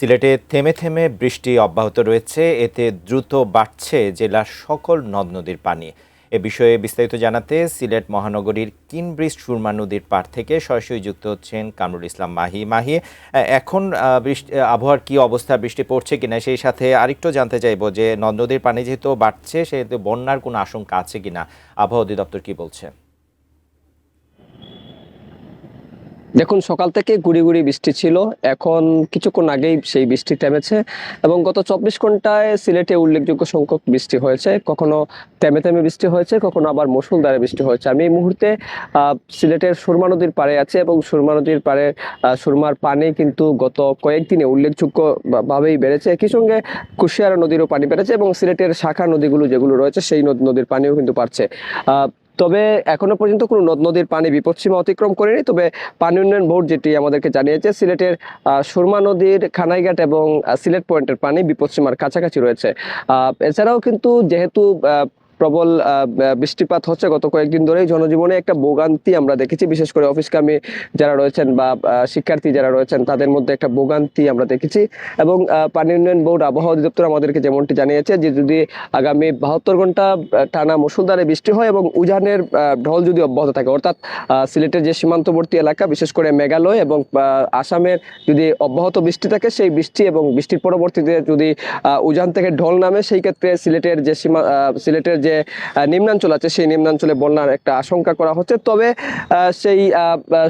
সিলেটে থেমে থেমে বৃষ্টি অব্যাহত রয়েছে, এতে দ্রুত বাড়ছে জেলার সকল নদ নদীর পানি। এ বিষয়ে বিস্তারিত জানাতে সিলেট মহানগরীর কিনব্রিজ সুরমা নদীর পাড় থেকে সরাসরি যুক্ত হচ্ছেন কামরুল ইসলাম মাহি। এখন বৃষ্টি আবহাওয়ার কি অবস্থা, বৃষ্টি পড়ছে কিনা, সেই সাথে আরেকটু জানতে চাইবো যে নদ নদীর পানি যেহেতু বাড়ছে সেহেতু বন্যার কোনো আশঙ্কা আছে কিনা, আবহাওয়া অধিদপ্তর কি বলছে? দেখুন, সকাল থেকে গুড়ি গুড়ি বৃষ্টি ছিল। এখন কিছুক্ষণ আগেই সেই বৃষ্টি থেমেছে এবং গত 24 ঘন্টায় সিলেটে উল্লেখযোগ্য সংখ্যক বৃষ্টি হয়েছে। কখনো থেমে থেমে বৃষ্টি হয়েছে, কখনো আবার মুষলধারে বৃষ্টি হয়েছে। আমি এই মুহূর্তে সিলেটের সুরমা নদীর পাড়ে আছি এবং সুরমা নদীর পাড়ে সুরমার পানি কিন্তু গত কয়েকদিনে উল্লেখযোগ্য ভাবেই বেড়েছে। একই সঙ্গে কুশিয়ারা নদীরও পানি বেড়েছে এবং সিলেটের শাখা নদীগুলো যেগুলো রয়েছে সেই নদীর পানিও কিন্তু বাড়ছে। তবে এখনো পর্যন্ত কোনো নদ নদীর পানি বিপদসীমা অতিক্রম করেনি। তবে পানি উন্নয়ন বোর্ড যেটি আমাদেরকে জানিয়েছে, সিলেটের সুরমা নদীর খানাইঘাট এবং সিলেট পয়েন্টের পানি বিপদসীমার কাছাকাছি রয়েছে। এছাড়াও কিন্তু যেহেতু প্রবল বৃষ্টিপাত হচ্ছে গত কয়েকদিন ধরেই, জনজীবনে একটা ভোগান্তি আমরা দেখেছি। বিশেষ করে অফিসকামী যারা রয়েছেন বা শিক্ষার্থী যারা রয়েছেন তাদের মধ্যে একটা ভোগান্তি আমরা দেখেছি। এবং পানি উন্নয়ন বোর্ড, আবহাওয়া অধিদপ্তর আমাদেরকে যেমনটি জানিয়েছে যে যদি আগামী 72 ঘন্টা টানা মুষলধারে বৃষ্টি হয় এবং উজানের ঢল যদি অব্যাহত থাকে, অর্থাৎ সিলেটের যে সীমান্তবর্তী এলাকা বিশেষ করে মেঘালয় এবং আসামের যদি অব্যাহত বৃষ্টি থাকে, সেই বৃষ্টি এবং বৃষ্টির পরবর্তীতে যদি উজান থেকে ঢল নামে, সেই ক্ষেত্রে সিলেটের যে নিম্নাঞ্চল আছে সেই নিম্নাঞ্চলে বন্যার একটা আশঙ্কা করা হচ্ছে। তবে সেই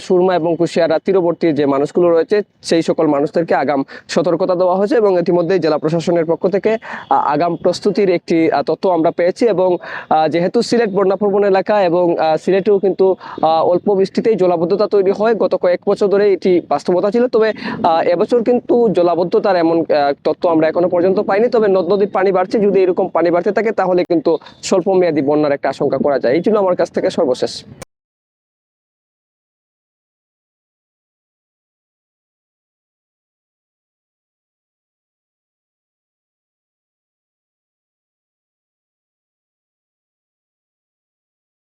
সুরমা এবং কুশিয়ারা তীরবর্তী যে মানুষগুলো রয়েছে সেই সকল মানুষদেরকে আগাম সতর্কতা দেওয়া হয়েছে এবং ইতিমধ্যেই জেলা প্রশাসনের পক্ষ থেকে আগাম প্রস্তুতির একটি তথ্য আমরা পেয়েছি। এবং যেহেতু সিলেট বন্যাপ্রবণ এলাকা এবং সিলেটেও কিন্তু অল্প বৃষ্টিতেই জলাবদ্ধতা তৈরি হয়, গত কয়েক বছর ধরে এটি বাস্তবতা ছিল। তবে এবছর কিন্তু জলাবদ্ধতার এমন তথ্য আমরা এখনো পর্যন্ত পাইনি। তবে নদ নদীর পানি বাড়ছে, যদি এরকম পানি বাড়তে থাকে তাহলে কিন্তু স্বল্প মেয়াদী বন্যার একটা আশঙ্কা করা যায়। এই ছিল আমার কাছ থেকে সর্বশেষ।